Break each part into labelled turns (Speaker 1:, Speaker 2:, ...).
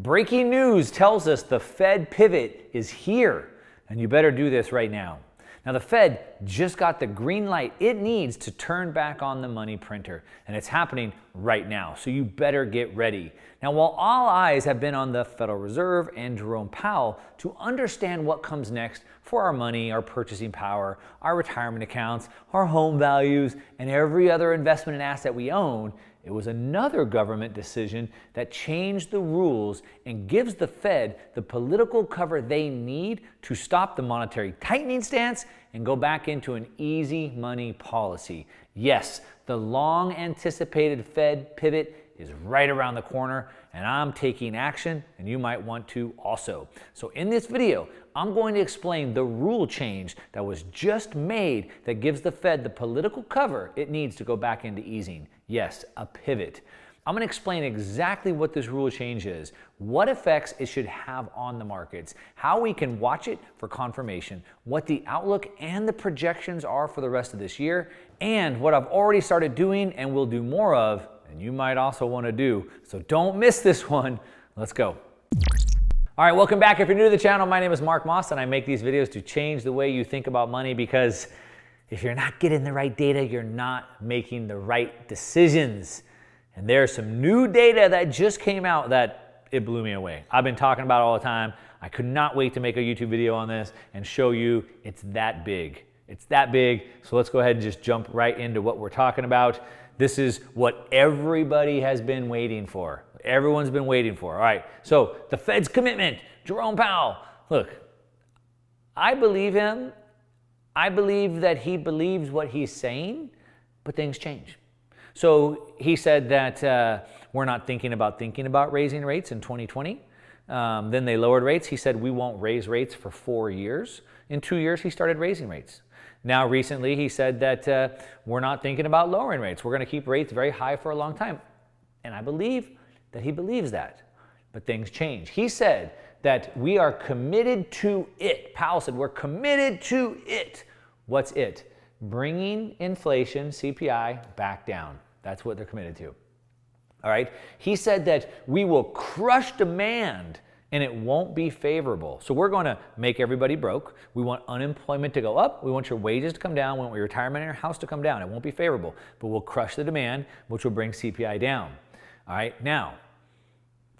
Speaker 1: Breaking news tells us the Fed pivot is here, and you better do this right now. Now, the Fed just got the green light it needs to turn back on the money printer, and it's happening right now, so you better get ready. Now, while all eyes have been on the Federal Reserve and Jerome Powell to understand what comes next for our money, our purchasing power, our retirement accounts, our home values, and every other investment and asset we own, it was another government decision that changed the rules and gives the Fed the political cover they need to stop the monetary tightening stance and go back into an easy money policy. Yes, the long anticipated Fed pivot is right around the corner, and I'm taking action, and you might want to also. So in this video, I'm going to explain the rule change that was just made that gives the Fed the political cover it needs to go back into easing. Yes, a pivot. I'm going to explain exactly what this rule change is, what effects it should have on the markets, how we can watch it for confirmation, what the outlook and the projections are for the rest of this year, and what I've already started doing and will do more of, and you might also want to do. So don't miss this one. Let's go. All right, welcome back. If you're new to the channel, my name is Mark Moss, and I make these videos to change the way you think about money, because if you're not getting the right data, you're not making the right decisions. And there's some new data that just came out that it blew me away. I've been talking about it all the time. I could not wait to make a YouTube video on this and show you it's that big. It's that big. So let's go ahead and just jump right into what we're talking about. This is what everybody has been waiting for. Everyone's been waiting for. All right, so the Fed's commitment, Jerome Powell. Look, I believe him. I believe that he believes what he's saying, but things change. So he said that we're not thinking about raising rates in 2020. Then they lowered rates. He said we won't raise rates for 4 years. In 2 years, he started raising rates. Now, recently, he said that we're not thinking about lowering rates. We're going to keep rates very high for a long time. And I believe that he believes that. But things change. He said that we are committed to it. Powell said we're committed to it. What's it? Bringing inflation, CPI, back down. That's what they're committed to. All right? He said that we will crush demand and it won't be favorable. So we're going to make everybody broke. We want unemployment to go up. We want your wages to come down. We want your retirement and your house to come down. It won't be favorable, but we'll crush the demand, which will bring CPI down. All right, now,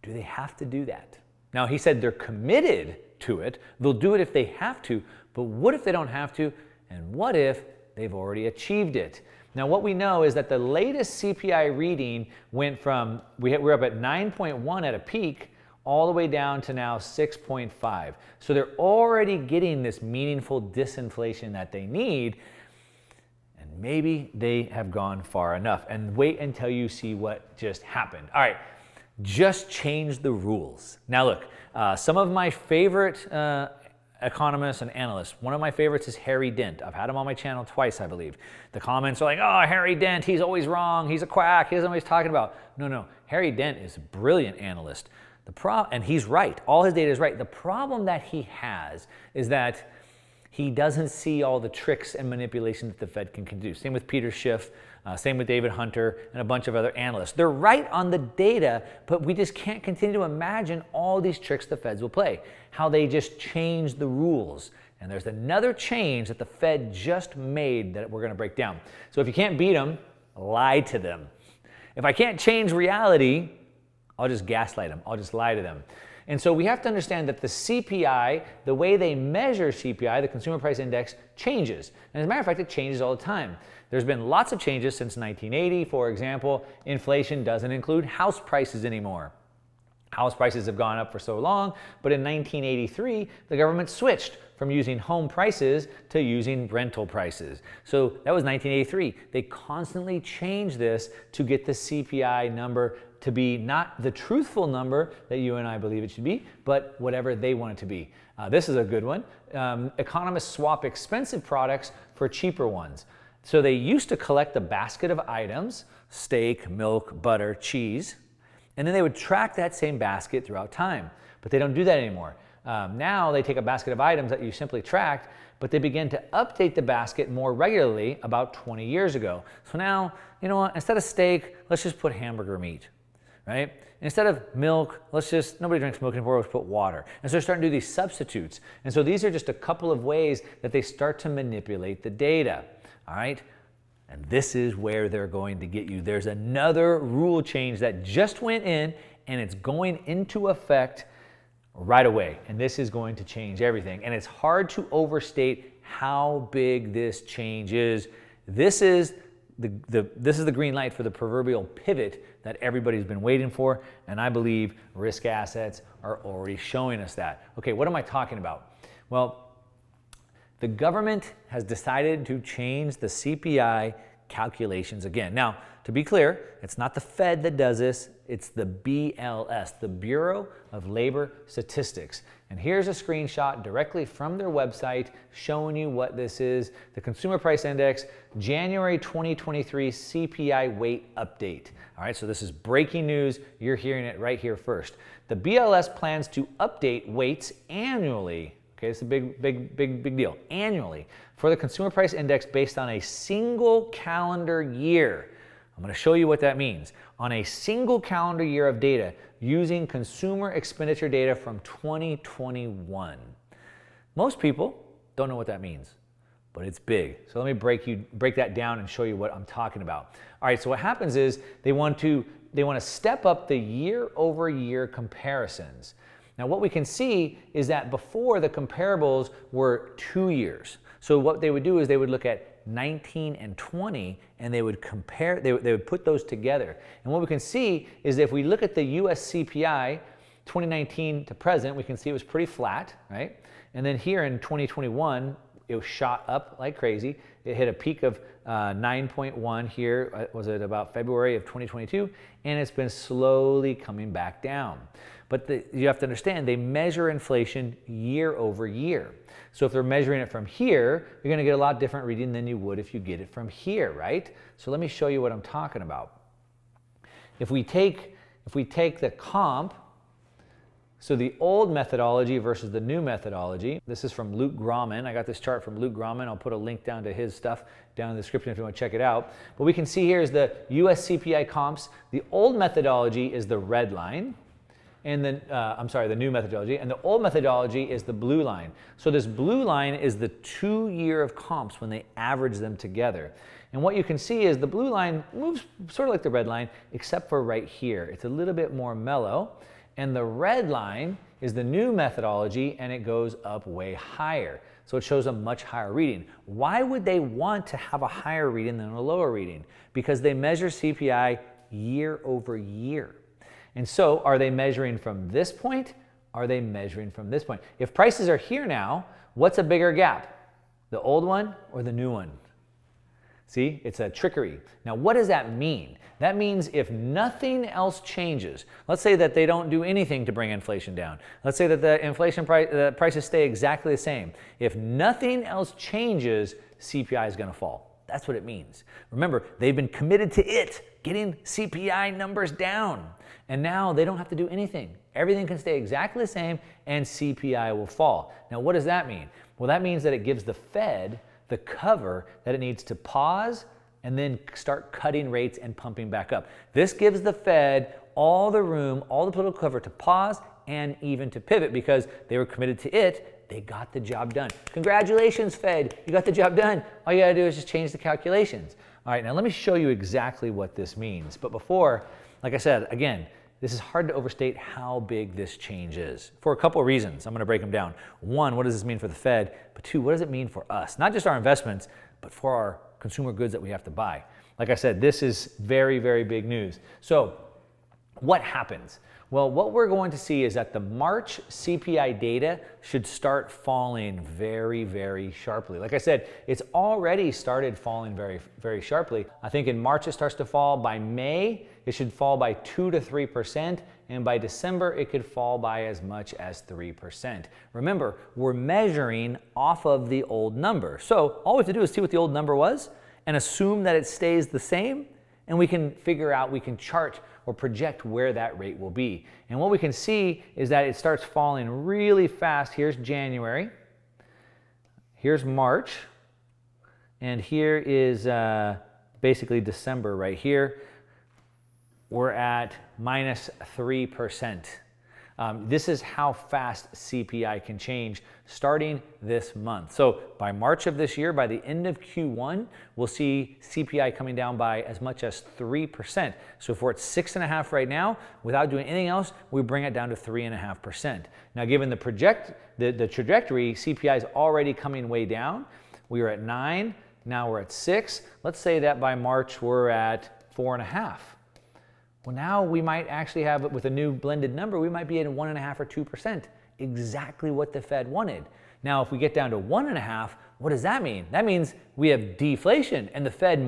Speaker 1: do they have to do that? Now, he said they're committed to it. They'll do it if they have to, but what if they don't have to? And what if they've already achieved it? Now, what we know is that the latest CPI reading went from, we're up at 9.1 at a peak, all the way down to now 6.5. So they're already getting this meaningful disinflation that they need, and maybe they have gone far enough. And wait until you see what just happened. All right, just change the rules. Now look, some of my favorite economists and analysts, one of my favorites is Harry Dent. I've had him on my channel twice, I believe. The comments are like, oh, Harry Dent, he's always wrong, he's a quack, he doesn't know what he's talking about. No, Harry Dent is a brilliant analyst. And he's right. All his data is right. The problem that he has is that he doesn't see all the tricks and manipulation that the Fed can do. Same with Peter Schiff, same with David Hunter, and a bunch of other analysts. They're right on the data, but we just can't continue to imagine all these tricks the Feds will play, how they just change the rules. And there's another change that the Fed just made that we're going to break down. So if you can't beat them, lie to them. If I can't change reality, I'll just gaslight them. I'll just lie to them. And so we have to understand that the CPI, the way they measure CPI, the Consumer Price Index, changes. And as a matter of fact, it changes all the time. There's been lots of changes since 1980. For example, inflation doesn't include house prices anymore. House prices have gone up for so long, but in 1983, the government switched from using home prices to using rental prices. So that was 1983. They constantly change this to get the CPI number to be not the truthful number that you and I believe it should be, but whatever they want it to be. This is a good one. Economists swap expensive products for cheaper ones. So they used to collect a basket of items, steak, milk, butter, cheese, and then they would track that same basket throughout time. But they don't do that anymore. Now they take a basket of items that you simply tracked, but they begin to update the basket more regularly about 20 years ago. So now, you know what, instead of steak, let's just put hamburger meat. right? Instead of milk, nobody drinks milk anymore, let's put water. And so they're starting to do these substitutes. And so these are just a couple of ways that they start to manipulate the data, all right? And this is where they're going to get you. There's another rule change that just went in, and it's going into effect right away. And this is going to change everything. And it's hard to overstate how big this change is. This is the green light for the proverbial pivot that everybody's been waiting for, and I believe risk assets are already showing us that. Okay, what am I talking about? Well, the government has decided to change the CPI calculations again. Now, to be clear, it's not the Fed that does this, it's the BLS, the Bureau of Labor Statistics. And here's a screenshot directly from their website showing you what this is. The Consumer Price Index, January 2023 CPI weight update. All right, so this is breaking news. You're hearing it right here first. The BLS plans to update weights annually. Okay, it's a big deal. Annually for the Consumer Price Index based on a single calendar year. I'm going to show you what that means. On a single calendar year of data using consumer expenditure data from 2021. Most people don't know what that means, but it's big. So let me break that down and show you what I'm talking about. All right, so what happens is they want to step up the year-over-year comparisons. Now what we can see is that before the comparables were 2 years. So what they would do is they would look at 19 and 20 and they would compare, they would put those together. And what we can see is if we look at the US CPI 2019 to present, we can see it was pretty flat, right? And then here in 2021, it was shot up like crazy. It hit a peak of 9.1 here, was it about February of 2022, and it's been slowly coming back down. But you have to understand, they measure inflation year over year. So if they're measuring it from here, you're going to get a lot different reading than you would if you get it from here, right? So let me show you what I'm talking about. If we take the comp, so the old methodology versus the new methodology, this is from Luke Grauman. I got this chart from Luke Grauman. I'll put a link down to his stuff down in the description if you want to check it out. What we can see here is the US CPI comps. The old methodology is the red line. And then, the new methodology, and the old methodology is the blue line. So this blue line is the 2 year of comps when they average them together. And what you can see is the blue line moves sort of like the red line, except for right here. It's a little bit more mellow. And the red line is the new methodology, and it goes up way higher. So it shows a much higher reading. Why would they want to have a higher reading than a lower reading? Because they measure CPI year over year. And so are they measuring from this point? Are they measuring from this point? If prices are here now, what's a bigger gap? The old one or the new one? See, it's a trickery. Now, what does that mean? That means if nothing else changes, let's say that they don't do anything to bring inflation down. Let's say that the prices stay exactly the same. If nothing else changes, CPI is going to fall. That's what it means. Remember, they've been committed to it, getting CPI numbers down. And now they don't have to do anything. Everything can stay exactly the same and CPI will fall. Now, what does that mean? Well, that means that it gives the Fed the cover that it needs to pause and then start cutting rates and pumping back up. This gives the Fed all the room, all the political cover to pause and even to pivot because they were committed to it. They got the job done. Congratulations, Fed. You got the job done. All you got to do is just change the calculations. All right, now let me show you exactly what this means. But before, like I said, again, this is hard to overstate how big this change is for a couple of reasons. I'm going to break them down. One, what does this mean for the Fed? But two, what does it mean for us? Not just our investments, but for our consumer goods that we have to buy. Like I said, this is very, very big news. So what happens? Well, what we're going to see is that the March CPI data should start falling very, very sharply. Like I said, it's already started falling very, very sharply. I think in March it starts to fall. By May, it should fall by 2 to 3%, and by December, it could fall by as much as 3%. Remember, we're measuring off of the old number. So all we have to do is see what the old number was and assume that it stays the same, and we can figure out, we can chart or project where that rate will be. And what we can see is that it starts falling really fast. Here's January, here's March, and here is basically December right here. we're at minus 3%. This is how fast CPI can change starting this month. So by March of this year, by the end of Q1, we'll see CPI coming down by as much as 3%. So if we're at 6.5 right now, without doing anything else, we bring it down to 3.5%. Now, given the trajectory, CPI is already coming way down. We were at 9, now we're at 6. Let's say that by March we're at 4.5. Well, now we might actually have, with a new blended number, we might be at 1.5 or 2%, exactly what the Fed wanted. Now, if we get down to 1.5, what does that mean? That means we have deflation, and the Fed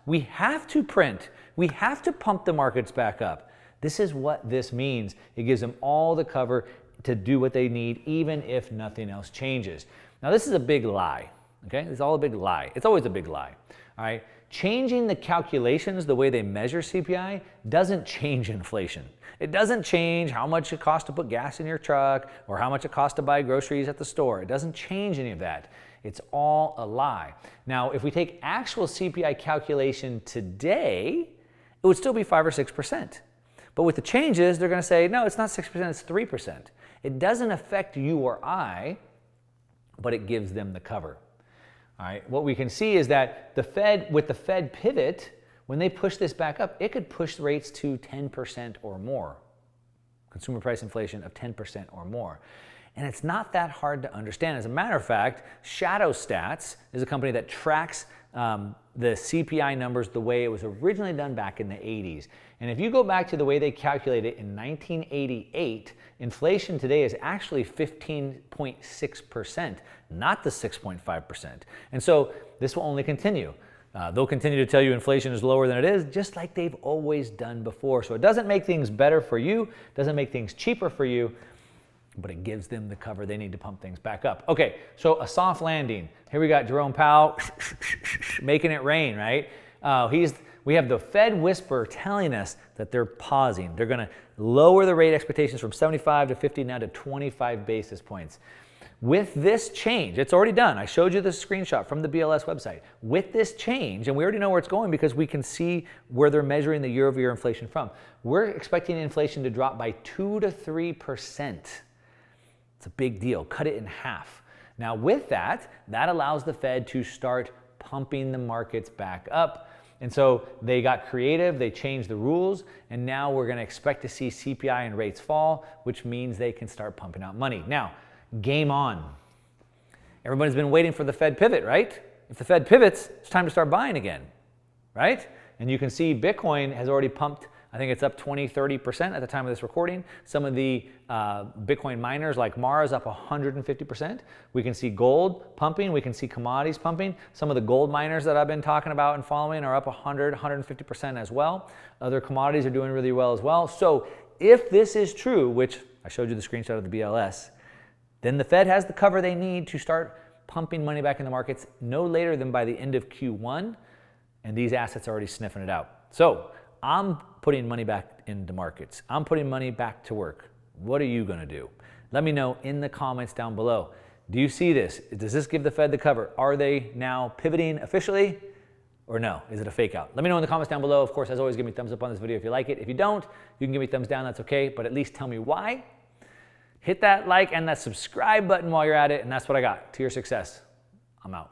Speaker 1: we have to print, we have to pump the markets back up. This is what this means. It gives them all the cover to do what they need, even if nothing else changes. Now, this is a big lie, okay? It's all a big lie. It's always a big lie, all right? Changing the calculations, the way they measure CPI, doesn't change inflation. It doesn't change how much it costs to put gas in your truck or how much it costs to buy groceries at the store. It doesn't change any of that. It's all a lie. Now, if we take actual CPI calculation today, it would still be 5 or 6%. But with the changes, they're going to say, no, it's not 6%, it's 3%. It doesn't affect you or I, but it gives them the cover. All right, what we can see is that the Fed, with the Fed pivot, when they push this back up, it could push rates to 10% or more. Consumer price inflation of 10% or more. And it's not that hard to understand. As a matter of fact, Shadow Stats is a company that tracks the CPI numbers the way it was originally done back in the 80s. And if you go back to the way they calculated it in 1988, inflation today is actually 15.6%, not the 6.5%. And so this will only continue. They'll continue to tell you inflation is lower than it is, just like they've always done before. So it doesn't make things better for you, doesn't make things cheaper for you, but it gives them the cover they need to pump things back up. Okay, so a soft landing. Here we got Jerome Powell making it rain, right? We have the Fed whisper telling us that they're pausing. They're going to lower the rate expectations from 75 to 50 now to 25 basis points. With this change, it's already done. I showed you the screenshot from the BLS website. With this change, and we already know where it's going because we can see where they're measuring the year-over-year inflation from. We're expecting inflation to drop by 2 to 3%. It's a big deal. Cut it in half. Now with that allows the Fed to start pumping the markets back up. And so they got creative, they changed the rules, and now we're going to expect to see CPI and rates fall, which means they can start pumping out money. Now, game on. Everybody's been waiting for the Fed pivot, right? If the Fed pivots, it's time to start buying again, right? And you can see Bitcoin has already pumped. I think it's up 20-30% at the time of this recording. Some of the Bitcoin miners like Mara is up 150%. We can see gold pumping. We can see commodities pumping. Some of the gold miners that I've been talking about and following are up 100-150% as well. Other commodities are doing really well as well. So if this is true, which I showed you the screenshot of the BLS, then the Fed has the cover they need to start pumping money back in the markets no later than by the end of Q1, and these assets are already sniffing it out. So I'm putting money back into markets. I'm putting money back to work. What are you going to do? Let me know in the comments down below. Do you see this? Does this give the Fed the cover? Are they now pivoting officially or no? Is it a fake out? Let me know in the comments down below. Of course, as always, give me a thumbs up on this video if you like it. If you don't, you can give me a thumbs down. That's okay, but at least tell me why. Hit that like and that subscribe button while you're at it, and that's what I got. To your success. I'm out.